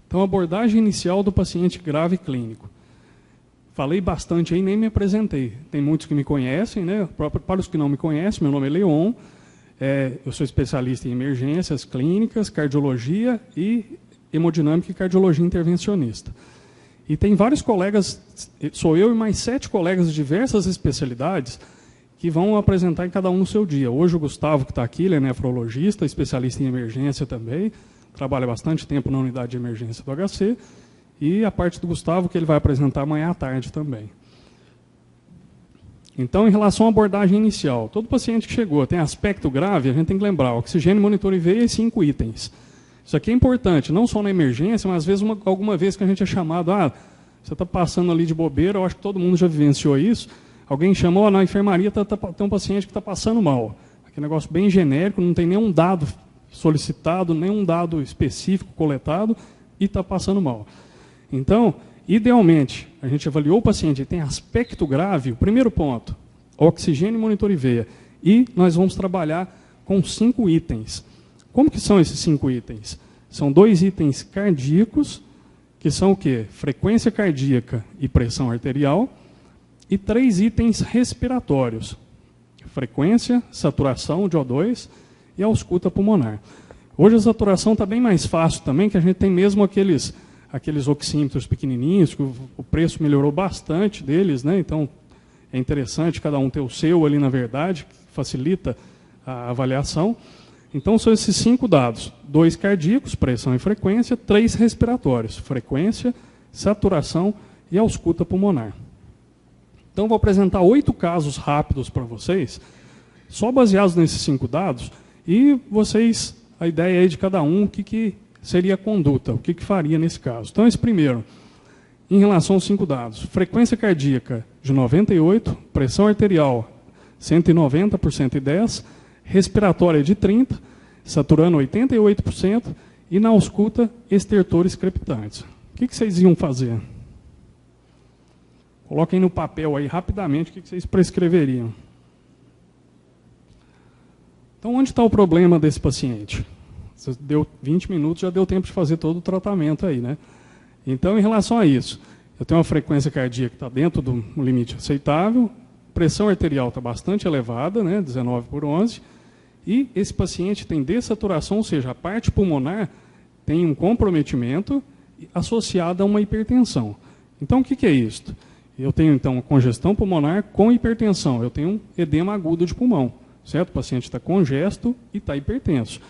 Então, abordagem inicial do paciente grave clínico. Falei bastante aí, nem me apresentei. Tem muitos que me conhecem, né? Para os que não me conhecem, meu nome é Leon, eu sou especialista em emergências clínicas, cardiologia e hemodinâmica e cardiologia intervencionista. E tem vários colegas, sou eu e mais 7 colegas de diversas especialidades que vão apresentar em cada um no seu dia. Hoje o Gustavo, que está aqui, ele é nefrologista, especialista em emergência também, trabalha bastante tempo na unidade de emergência do HC, e a parte do Gustavo que ele vai apresentar amanhã à tarde também. Então, em relação à abordagem inicial, todo paciente que chegou tem aspecto grave, a gente tem que lembrar, oxigênio, monitor e veia e 5 itens. Isso aqui é importante, não só na emergência, mas às vezes alguma vez que a gente é chamado, você está passando ali de bobeira, eu acho que todo mundo já vivenciou isso, alguém chamou, na enfermaria tem um paciente que está passando mal. Aquele negócio bem genérico, não tem nenhum dado solicitado, nenhum dado específico coletado e está passando mal. Então, idealmente, a gente avaliou o paciente, ele tem aspecto grave, o primeiro ponto, oxigênio, monitor e veia. E nós vamos trabalhar com 5 itens. Como que são esses 5 itens? São 2 itens cardíacos, que são o quê? Frequência cardíaca e pressão arterial, e 3 itens respiratórios, frequência, saturação de O2 e ausculta pulmonar. Hoje a saturação está bem mais fácil também, que a gente tem mesmo aqueles oxímetros pequenininhos, que o preço melhorou bastante deles, né? Então é interessante cada um ter o seu ali na verdade, que facilita a avaliação. Então são esses 5 dados, 2 cardíacos, pressão e frequência, 3 respiratórios, frequência, saturação e ausculta pulmonar. Então vou apresentar 8 casos rápidos para vocês, só baseados nesses 5 dados, e vocês, a ideia aí de cada um, o que seria a conduta, o que faria nesse caso. Então esse primeiro, em relação aos 5 dados, frequência cardíaca de 98, pressão arterial 190 por 110, respiratória de 30, saturando 88%, e na ausculta, estertores crepitantes. O que vocês iam fazer? Coloquem no papel aí rapidamente o que vocês prescreveriam. Então, onde está o problema desse paciente? Você deu 20 minutos, já deu tempo de fazer todo o tratamento aí, né? Então, em relação a isso, eu tenho uma frequência cardíaca que está dentro do limite aceitável, pressão arterial está bastante elevada, né, 19 por 11, e esse paciente tem dessaturação, ou seja, a parte pulmonar tem um comprometimento associado a uma hipertensão. Então, o que é isto? Eu tenho, então, congestão pulmonar com hipertensão. Eu tenho um edema agudo de pulmão, certo? O paciente está congesto e está hipertenso.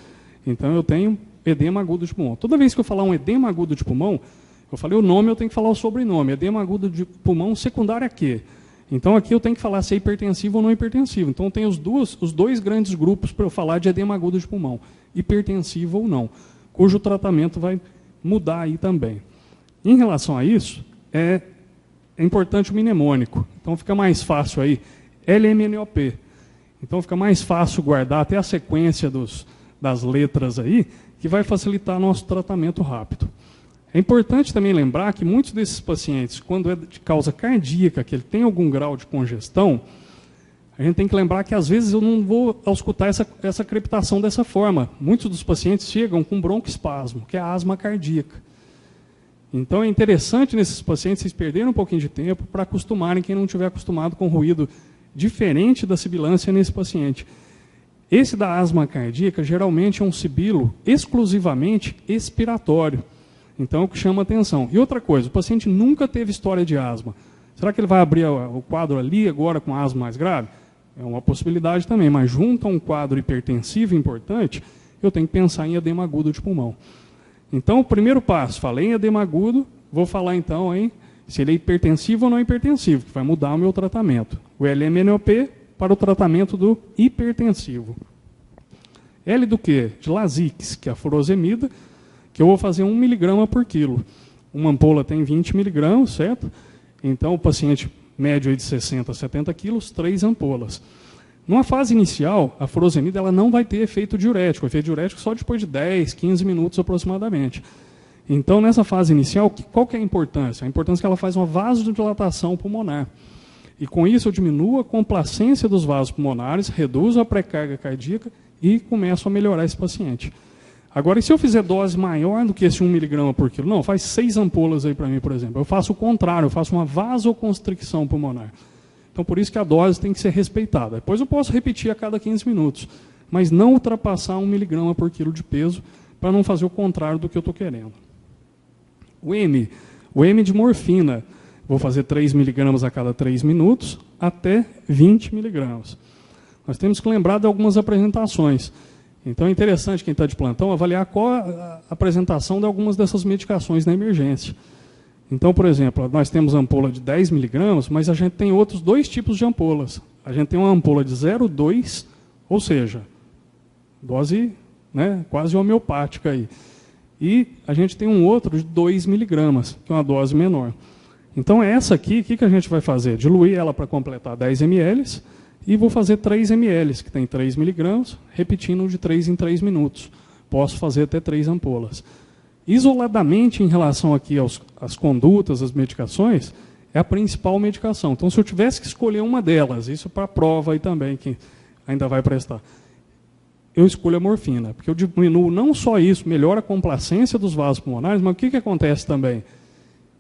Então, eu tenho edema agudo de pulmão. Toda vez que eu falar um edema agudo de pulmão, eu falei o nome, eu tenho que falar o sobrenome. Edema agudo de pulmão secundário a quê? Então, aqui eu tenho que falar se é hipertensivo ou não hipertensivo. Então, tem os dois grandes grupos para eu falar de edema agudo de pulmão, hipertensivo ou não, cujo tratamento vai mudar aí também. Em relação a isso, é importante o mnemônico. Então, fica mais fácil aí, LMNOP. Então, fica mais fácil guardar até a sequência das letras aí, que vai facilitar nosso tratamento rápido. É importante também lembrar que muitos desses pacientes, quando é de causa cardíaca, que ele tem algum grau de congestão, a gente tem que lembrar que às vezes eu não vou auscultar essa crepitação dessa forma. Muitos dos pacientes chegam com broncoespasmo, que é a asma cardíaca. Então é interessante nesses pacientes vocês perderem um pouquinho de tempo para acostumarem quem não estiver acostumado com ruído diferente da sibilância nesse paciente. Esse da asma cardíaca geralmente é um sibilo exclusivamente expiratório. Então, é o que chama atenção. E outra coisa, o paciente nunca teve história de asma. Será que ele vai abrir o quadro ali agora com asma mais grave? É uma possibilidade também, mas junto a um quadro hipertensivo importante, eu tenho que pensar em edema agudo de pulmão. Então, o primeiro passo, falei em edema agudo, vou falar então se ele é hipertensivo ou não hipertensivo, que vai mudar o meu tratamento. O LMNOP para o tratamento do hipertensivo. L do quê? De Lasix, que é a furosemida, que eu vou fazer 1 mg por quilo. Uma ampola tem 20 mg, certo? Então, o paciente médio de 60 a 70 quilos, 3 ampolas. Numa fase inicial, a furosemida ela não vai ter efeito diurético. Efeito diurético só depois de 10, 15 minutos aproximadamente. Então, nessa fase inicial, qual que é a importância? A importância é que ela faz uma vasodilatação pulmonar. E com isso eu diminuo a complacência dos vasos pulmonares, reduzo a pré-carga cardíaca e começo a melhorar esse paciente. Agora, e se eu fizer dose maior do que esse 1 miligrama por quilo? Não, faz 6 ampolas aí para mim, por exemplo. Eu faço o contrário, eu faço uma vasoconstricção pulmonar. Então, por isso que a dose tem que ser respeitada. Depois eu posso repetir a cada 15 minutos, mas não ultrapassar 1 miligrama por quilo de peso, para não fazer o contrário do que eu estou querendo. O M de morfina. Vou fazer 3 miligramas a cada 3 minutos, até 20 miligramas. Nós temos que lembrar de algumas apresentações. Então é interessante, quem está de plantão, avaliar qual a apresentação de algumas dessas medicações na emergência. Então, por exemplo, nós temos ampola de 10 miligramas, mas a gente tem outros 2 tipos de ampolas. A gente tem uma ampola de 0,2, ou seja, dose, né, quase homeopática aí. E a gente tem um outro de 2 miligramas, que é uma dose menor. Então, essa aqui, o que a gente vai fazer? Diluir ela para completar 10 ml e vou fazer 3 ml, que tem 3 miligramas, repetindo de 3 em 3 minutos. Posso fazer até 3 ampolas. Isoladamente, em relação aqui às condutas, às medicações, é a principal medicação. Então, se eu tivesse que escolher uma delas, isso para a prova aí também, que ainda vai prestar, eu escolho a morfina, porque eu diminuo não só isso, melhora a complacência dos vasos pulmonares, mas o que acontece também?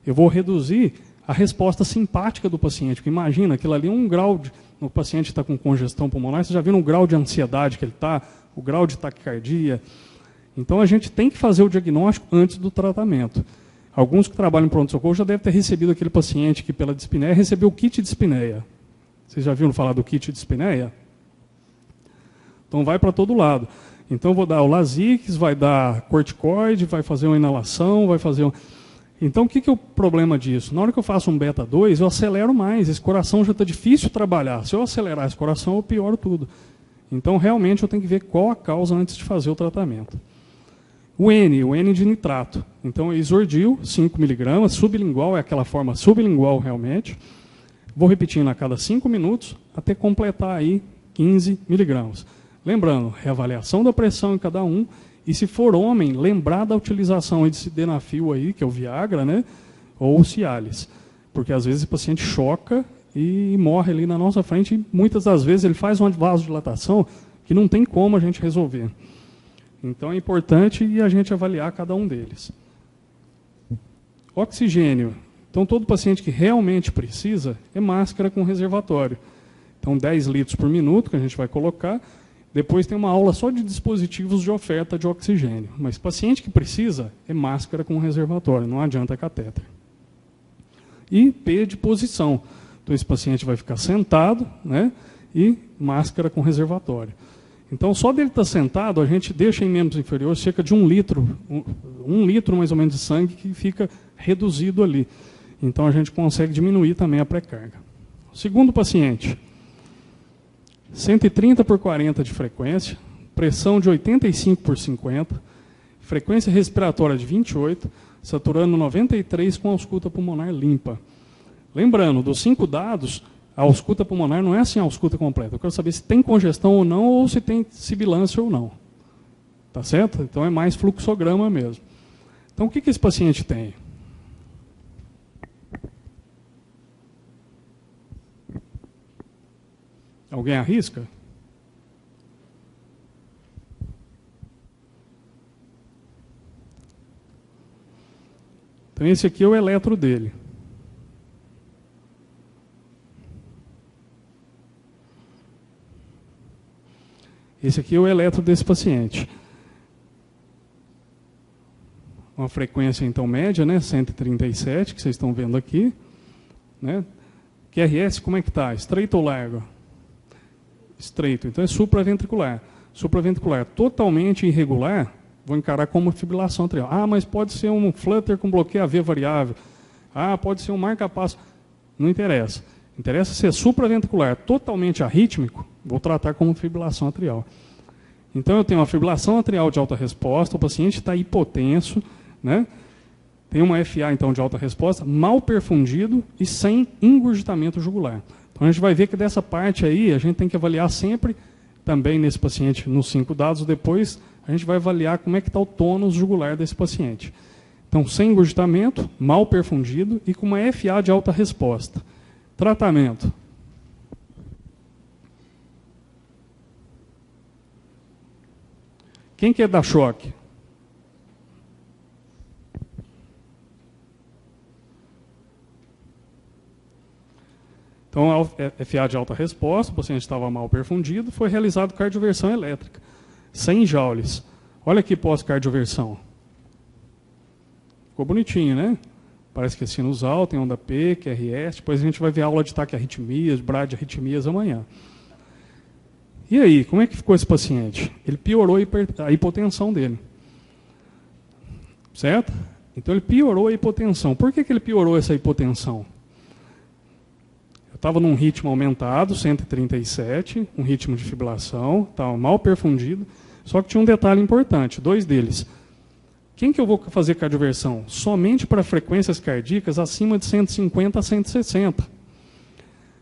Eu vou reduzir a resposta simpática do paciente, porque imagina, aquilo ali é um grau, o paciente está com congestão pulmonar, você já viu o grau de ansiedade que ele está, o grau de taquicardia. Então a gente tem que fazer o diagnóstico antes do tratamento. Alguns que trabalham em pronto-socorro já devem ter recebido aquele paciente que pela dispneia recebeu o kit de dispneia. Vocês já viram falar do kit de dispneia? Então vai para todo lado. Então vou dar o Lasix, vai dar corticoide, vai fazer uma inalação, vai fazer um... Então, o que é o problema disso? Na hora que eu faço um beta-2, eu acelero mais. Esse coração já está difícil trabalhar. Se eu acelerar esse coração, eu pioro tudo. Então, realmente, eu tenho que ver qual a causa antes de fazer o tratamento. O N de nitrato. Então, Isordil, 5 miligramas, sublingual, é aquela forma sublingual realmente. Vou repetindo a cada 5 minutos, até completar aí 15 miligramas. Lembrando, reavaliação da pressão em cada um. E se for homem, lembrar da utilização de sildenafil aí, que é o Viagra, né? Ou o Cialis. Porque às vezes o paciente choca e morre ali na nossa frente. E muitas das vezes ele faz uma vasodilatação que não tem como a gente resolver. Então é importante a gente avaliar cada um deles. Oxigênio. Então todo paciente que realmente precisa é máscara com reservatório. Então 10 litros por minuto que a gente vai colocar. Depois tem uma aula só de dispositivos de oferta de oxigênio. Mas paciente que precisa é máscara com reservatório, não adianta catéter. E P de posição. Então esse paciente vai ficar sentado, né, e máscara com reservatório. Então só dele estar sentado, a gente deixa em membros inferiores cerca de 1 litro, 1 litro mais ou menos de sangue que fica reduzido ali. Então a gente consegue diminuir também a pré-carga. Segundo paciente, 130 por 40 de frequência, pressão de 85 por 50, frequência respiratória de 28, saturando 93 com ausculta pulmonar limpa. Lembrando, dos 5 dados, a ausculta pulmonar não é assim a ausculta completa. Eu quero saber se tem congestão ou não, ou se tem sibilância ou não. Tá certo? Então é mais fluxograma mesmo. Então o que esse paciente tem? Alguém arrisca? Então esse aqui é o eletro dele. Esse aqui é o eletro desse paciente. Uma frequência então média, né, 137, que vocês estão vendo aqui, né? QRS como é que está? Estreito ou largo? Estreito, então é supraventricular. Supraventricular totalmente irregular, vou encarar como fibrilação atrial. Ah, mas pode ser um flutter com bloqueio AV variável. Ah, pode ser um marca-passo. Não interessa. Interessa se é supraventricular totalmente arrítmico, vou tratar como fibrilação atrial. Então eu tenho uma fibrilação atrial de alta resposta, o paciente está hipotenso, né? Tem uma FA então de alta resposta, mal perfundido e sem engurgitamento jugular. Então a gente vai ver que dessa parte aí a gente tem que avaliar sempre, também nesse paciente, nos 5 dados, depois a gente vai avaliar como é que está o tônus jugular desse paciente. Então sem engurgitamento, mal perfundido e com uma FA de alta resposta. Tratamento. Quem quer dar choque? Então, FA de alta resposta, o paciente estava mal perfundido, foi realizado cardioversão elétrica, 100 joules. Olha aqui pós-cardioversão. Ficou bonitinho, né? Parece que é sinusal, tem onda P, QRS. Depois a gente vai ver aula de taquiarritmias, bradiarritmias amanhã. E aí, como é que ficou esse paciente? Ele piorou a hipotensão dele. Certo? Então ele piorou a hipotensão. Por que ele piorou essa hipotensão? Eu estava num ritmo aumentado, 137, um ritmo de fibrilação, estava mal perfundido, só que tinha um detalhe importante, 2 deles. Quem que eu vou fazer cardioversão? Somente para frequências cardíacas acima de 150 a 160.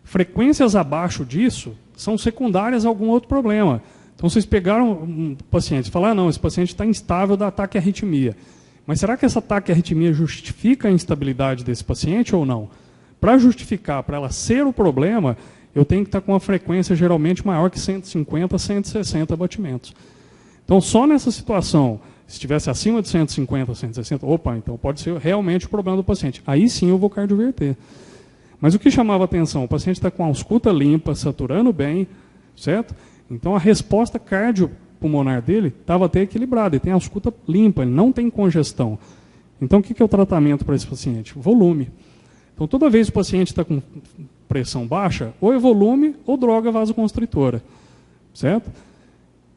Frequências abaixo disso são secundárias a algum outro problema. Então vocês pegaram um paciente e falaram, não, esse paciente está instável da ataque à arritmia. Mas será que essa ataque à arritmia justifica a instabilidade desse paciente ou não? Para justificar, para ela ser o problema, eu tenho que estar com uma frequência geralmente maior que 150 a 160 batimentos. Então, só nessa situação, se estivesse acima de 150 a 160, opa, então pode ser realmente o problema do paciente. Aí sim eu vou cardioverter. Mas o que chamava atenção? O paciente está com a ausculta limpa, saturando bem, certo? Então, a resposta cardiopulmonar dele estava até equilibrada, ele tem a ausculta limpa, ele não tem congestão. Então, o que é o tratamento para esse paciente? Volume. Então, toda vez que o paciente está com pressão baixa, ou é volume ou droga vasoconstritora. Certo?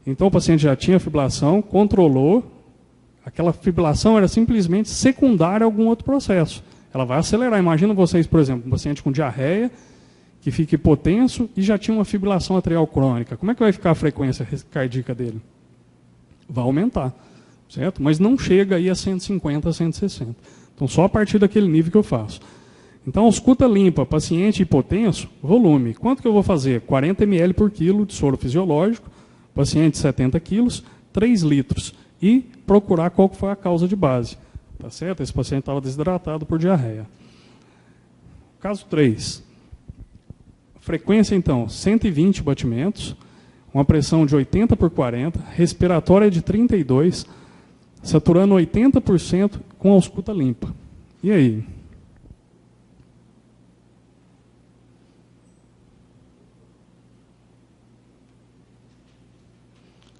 Então, o paciente já tinha fibrilação, controlou. Aquela fibrilação era simplesmente secundária a algum outro processo. Ela vai acelerar. Imagina vocês, por exemplo, um paciente com diarreia, que fica hipotenso e já tinha uma fibrilação atrial crônica. Como é que vai ficar a frequência cardíaca dele? Vai aumentar. Certo? Mas não chega aí a 150, a 160. Então, só a partir daquele nível que eu faço. Então, ausculta limpa, paciente hipotenso, volume. Quanto que eu vou fazer? 40 ml por quilo de soro fisiológico, paciente 70 quilos, 3 litros. E procurar qual foi a causa de base. Tá certo? Esse paciente estava desidratado por diarreia. Caso 3. Frequência, então, 120 batimentos, uma pressão de 80 por 40, respiratória de 32, saturando 80% com ausculta limpa. E aí?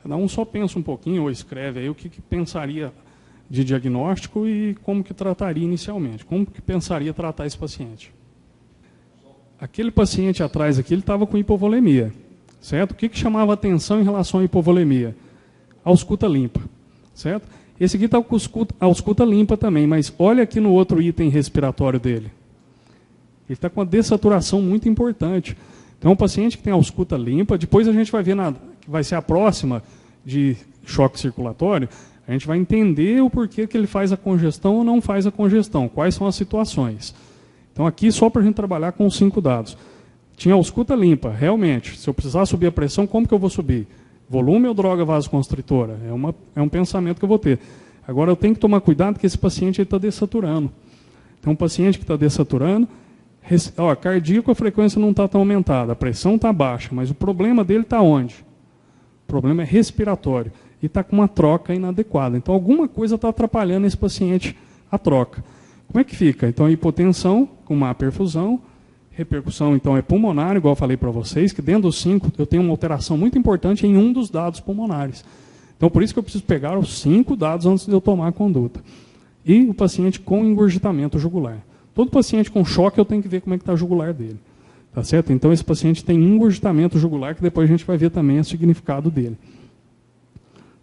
Cada um só pensa um pouquinho ou escreve aí o que pensaria de diagnóstico e como que trataria inicialmente. Como que pensaria tratar esse paciente? Aquele paciente atrás aqui, ele estava com hipovolemia. Certo? O que chamava atenção em relação à hipovolemia? A ausculta limpa. Certo? Esse aqui está com a ausculta limpa também, mas olha aqui no outro item respiratório dele. Ele está com uma dessaturação muito importante. Então, um paciente que tem a ausculta limpa, depois a gente vai ver que vai ser a próxima de choque circulatório, a gente vai entender o porquê que ele faz a congestão ou não faz a congestão, quais são as situações. Então, aqui só para a gente trabalhar com os 5 dados. Tinha ausculta limpa, realmente. Se eu precisar subir a pressão, como que eu vou subir? Volume ou droga vasoconstritora? É um pensamento que eu vou ter. Agora, eu tenho que tomar cuidado que esse paciente está dessaturando. Então, um paciente que está dessaturando, cardíaco, a frequência não está tão aumentada, a pressão está baixa, mas o problema dele está onde? O problema é respiratório e está com uma troca inadequada. Então, alguma coisa está atrapalhando esse paciente a troca. Como é que fica? Então, a hipotensão com má perfusão, repercussão, então, é pulmonar, igual eu falei para vocês, que dentro dos 5 eu tenho uma alteração muito importante em um dos dados pulmonares. Então, por isso que eu preciso pegar os 5 dados antes de eu tomar a conduta. E o paciente com engurgitamento jugular. Todo paciente com choque, eu tenho que ver como é que está a jugular dele. Tá certo? Então, esse paciente tem engurgitamento jugular, que depois a gente vai ver também o significado dele.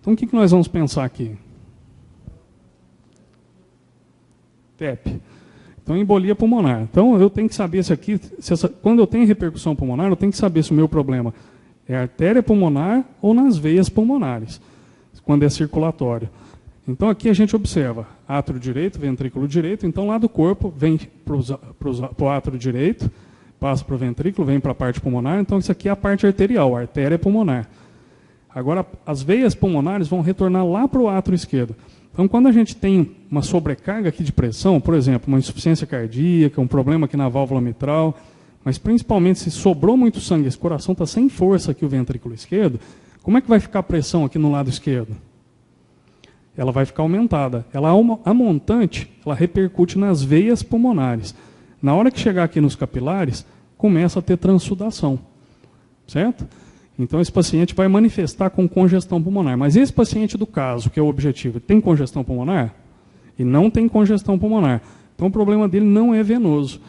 Então, o que nós vamos pensar aqui? TEP. Então, embolia pulmonar. Então, eu tenho que saber quando eu tenho repercussão pulmonar, eu tenho que saber se o meu problema é artéria pulmonar ou nas veias pulmonares, quando é circulatório. Então, aqui a gente observa átrio direito, ventrículo direito. Então, lá do corpo, vem para o átrio direito, passa para o ventrículo, vem para a parte pulmonar. Então, isso aqui é a parte arterial, a artéria pulmonar. Agora, as veias pulmonares vão retornar lá para o átrio esquerdo. Então, quando a gente tem uma sobrecarga aqui de pressão, por exemplo, uma insuficiência cardíaca, um problema aqui na válvula mitral, mas principalmente se sobrou muito sangue, esse coração está sem força aqui, o ventrículo esquerdo, como é que vai ficar a pressão aqui no lado esquerdo? Ela vai ficar aumentada. A montante, ela repercute nas veias pulmonares. Na hora que chegar aqui nos capilares, começa a ter transsudação, certo? Então, esse paciente vai manifestar com congestão pulmonar. Mas esse paciente do caso, que é o objetivo, tem congestão pulmonar? E não tem congestão pulmonar. Então, o problema dele não é venoso.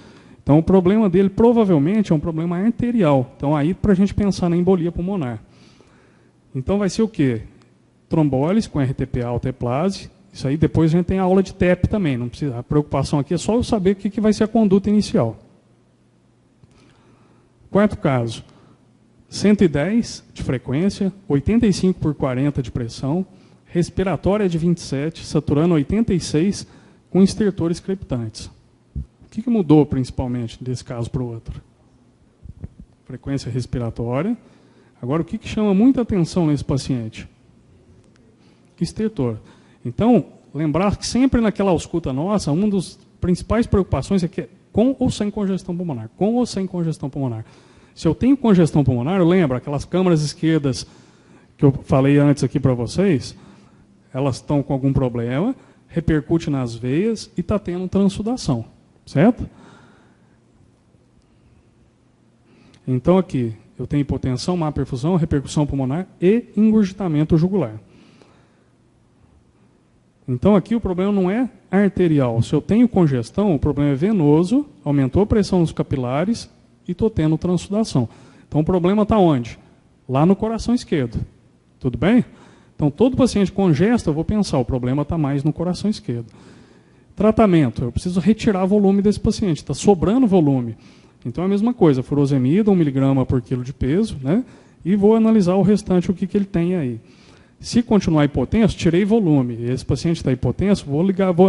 Então, o problema dele provavelmente é um problema arterial. Então, aí, para a gente pensar na embolia pulmonar. Então, vai ser o quê? Trombólise com RTP alta heplase. Isso aí, depois a gente tem a aula de TEP também. Não precisa, a preocupação aqui é só eu saber o que vai ser a conduta inicial. Quarto caso. 110 de frequência, 85 por 40 de pressão, respiratória de 27, saturando 86, com estertores crepitantes. O que mudou principalmente desse caso para o outro? Frequência respiratória. Agora, o que chama muita atenção nesse paciente? Estertor. Então, lembrar que sempre naquela ausculta nossa, uma das principais preocupações é que é com ou sem congestão pulmonar. Com ou sem congestão pulmonar. Se eu tenho congestão pulmonar, eu lembro, aquelas câmaras esquerdas que eu falei antes aqui para vocês, elas estão com algum problema, repercute nas veias e está tendo transsudação, certo? Então aqui, eu tenho hipotensão, má perfusão, repercussão pulmonar e engurgitamento jugular. Então aqui o problema não é arterial. Se eu tenho congestão, o problema é venoso, aumentou a pressão nos capilares, e estou tendo transsudação. Então, o problema está onde? Lá no coração esquerdo. Tudo bem? Então, todo paciente congesta, eu vou pensar, o problema está mais no coração esquerdo. Tratamento, eu preciso retirar volume desse paciente, está sobrando volume. Então, é a mesma coisa, furosemida, 1 mg por quilo de peso, né? E vou analisar o restante, o que ele tem aí. Se continuar hipotenso, tirei volume. Esse paciente está hipotenso,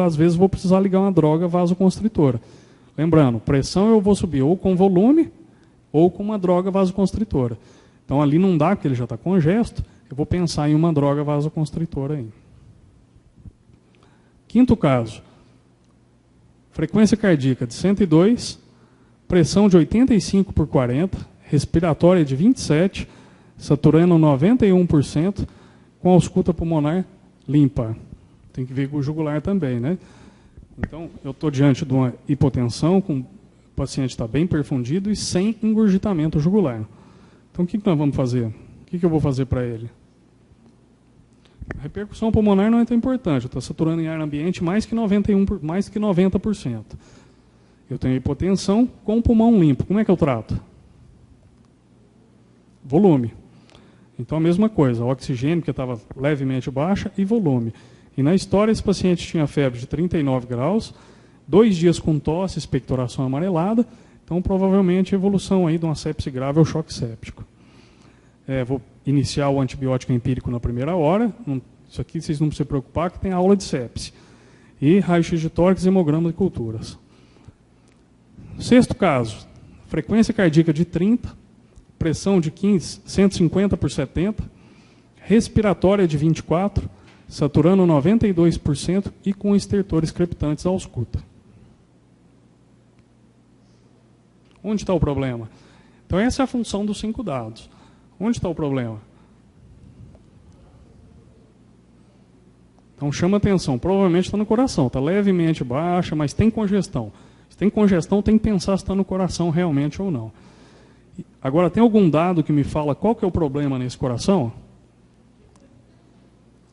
às vezes vou precisar ligar uma droga vasoconstritora. Lembrando, pressão eu vou subir ou com volume ou com uma droga vasoconstritora. Então ali não dá, porque ele já está congesto, eu vou pensar em uma droga vasoconstritora aí. Quinto caso, frequência cardíaca de 102, pressão de 85 por 40, respiratória de 27, saturando 91%, com ausculta pulmonar limpa. Tem que ver com o jugular também, né? Então, eu estou diante de uma hipotensão, o paciente está bem perfundido e sem engurgitamento jugular. Então, o que nós vamos fazer? O que eu vou fazer para ele? A repercussão pulmonar não é tão importante. Eu estou saturando em ar ambiente mais que 90%. Eu tenho hipotensão com pulmão limpo. Como é que eu trato? Volume. Então, a mesma coisa. Oxigênio, que estava levemente baixa, e volume. E na história, esse paciente tinha febre de 39 graus, 2 dias com tosse, expectoração amarelada, então provavelmente evolução aí de uma sepse grave ou choque séptico. Vou iniciar o antibiótico empírico na primeira hora, isso aqui vocês não precisam se preocupar, que tem aula de sepse. E raio-x de tórax e hemograma de culturas. Sexto caso, frequência cardíaca de 30, pressão de 150 por 70, respiratória de 24, saturando 92% e com estertores crepitantes à ausculta. Onde está o problema? Então, essa é a função dos 5 dados. Onde está o problema? Então, chama atenção. Provavelmente está no coração. Está levemente baixa, mas tem congestão. Se tem congestão, tem que pensar se está no coração realmente ou não. Agora, tem algum dado que me fala qual que é o problema nesse coração?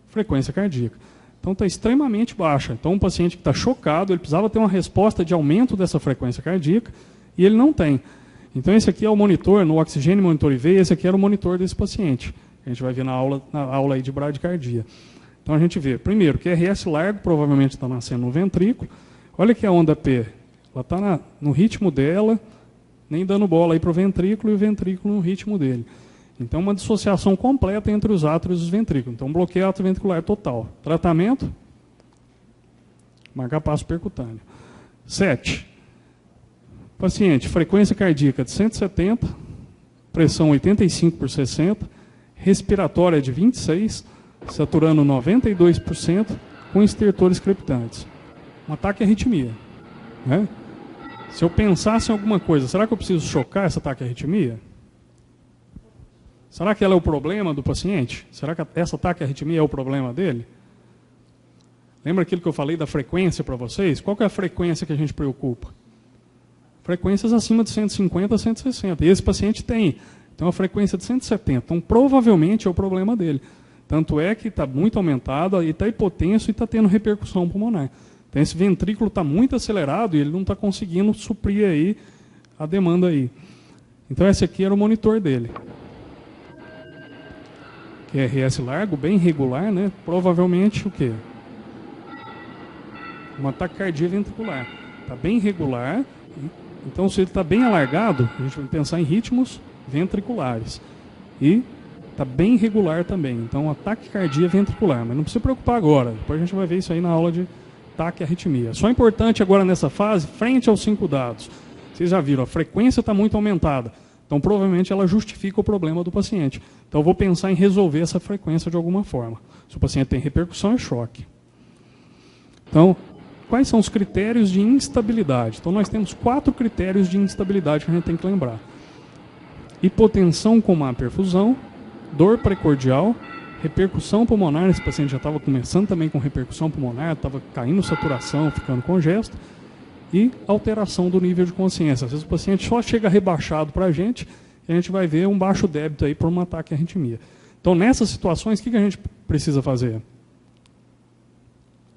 Frequência cardíaca. Então está extremamente baixa. Então um paciente que está chocado, ele precisava ter uma resposta de aumento dessa frequência cardíaca e ele não tem. Então esse aqui é o monitor, no Oxigênio Monitor IV, esse aqui era o monitor desse paciente. A gente vai ver na aula aí de bradicardia. Então a gente vê, primeiro, que QRS largo provavelmente está nascendo no ventrículo. Olha aqui a onda P, ela está no ritmo dela, nem dando bola aí para o ventrículo e o ventrículo no ritmo dele. Então, uma dissociação completa entre os átrios e os ventrículos. Então, bloqueio atrioventricular total. Tratamento? Marcapasso percutâneo. 7. Paciente, frequência cardíaca de 170, pressão 85 por 60, respiratória de 26, saturando 92%, com estertores crepitantes. Um ataque à arritmia. Né? Se eu pensasse em alguma coisa, será que eu preciso chocar essa ataque à arritmia? Será que ela é o problema do paciente? Será que essa ataque à arritmia é o problema dele? Lembra aquilo que eu falei da frequência para vocês? Qual que é a frequência que a gente preocupa? frequências acima de 150 a 160. E esse paciente tem uma frequência de 170. Então, provavelmente é o problema dele. Tanto é que está muito aumentado, e está hipotenso e está tendo repercussão pulmonar. Então, esse ventrículo está muito acelerado e ele não está conseguindo suprir aí a demanda aí. Então, esse aqui era o monitor dele. QRS largo, bem regular, né? Provavelmente o quê? Uma taquicardia ventricular. Está bem regular. Então, se ele está bem alargado, a gente vai pensar em ritmos ventriculares. E está bem regular também. Então, a taquicardia ventricular. Mas não precisa se preocupar agora. Depois a gente vai ver isso aí na aula de taquiarritmia. Só importante agora nessa fase, frente aos 5 dados. Vocês já viram, a frequência está muito aumentada. Então, provavelmente, ela justifica o problema do paciente. Então, eu vou pensar em resolver essa frequência de alguma forma. Se o paciente tem repercussão, é choque. Então, quais são os critérios de instabilidade? Então, nós temos 4 critérios de instabilidade que a gente tem que lembrar. Hipotensão com má perfusão, dor precordial, repercussão pulmonar. Esse paciente já estava começando também com repercussão pulmonar, estava caindo saturação, ficando congesto. E alteração do nível de consciência. Às vezes o paciente só chega rebaixado para a gente e a gente vai ver um baixo débito aí por um ataque à arritmia. Então, nessas situações, o que a gente precisa fazer?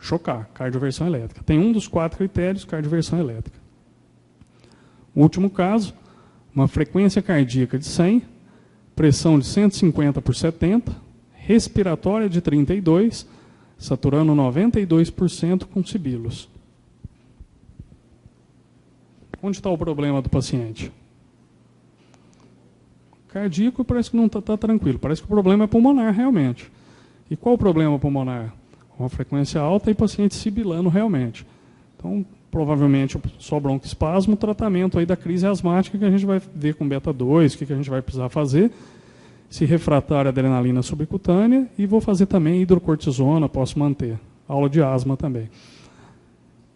Chocar, cardioversão elétrica. Tem um dos 4 critérios, cardioversão elétrica. O último caso, uma frequência cardíaca de 100, pressão de 150 por 70, respiratória de 32, saturando 92% com sibilos. Onde está o problema do paciente? Cardíaco parece que não está tranquilo. Parece que o problema é pulmonar, realmente. E qual o problema pulmonar? Uma frequência alta e paciente sibilando realmente. Então, provavelmente, só broncoespasmo, tratamento aí da crise asmática que a gente vai ver com beta-2, o que a gente vai precisar fazer. Se refratária adrenalina subcutânea e vou fazer também hidrocortisona, posso manter. Aula de asma também.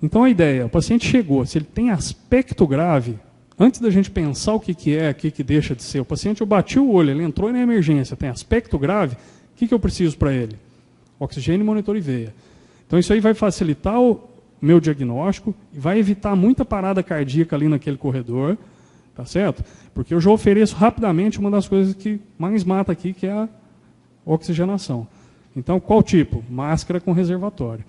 Então, a ideia, o paciente chegou, se ele tem aspecto grave, antes da gente pensar o que é, o que deixa de ser, o paciente, eu bati o olho, ele entrou na emergência, tem aspecto grave, o que eu preciso para ele? Oxigênio, monitor e veia. Então, isso aí vai facilitar o meu diagnóstico e vai evitar muita parada cardíaca ali naquele corredor, tá certo? Porque eu já ofereço rapidamente uma das coisas que mais mata aqui, que é a oxigenação. Então, qual tipo? Máscara com reservatório.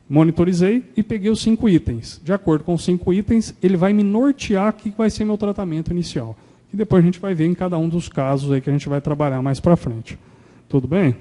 Monitorizei e peguei os 5 itens. De acordo com os 5 itens, ele vai me nortear o que vai ser meu tratamento inicial. E depois a gente vai ver em cada um dos casos aí que a gente vai trabalhar mais para frente. Tudo bem?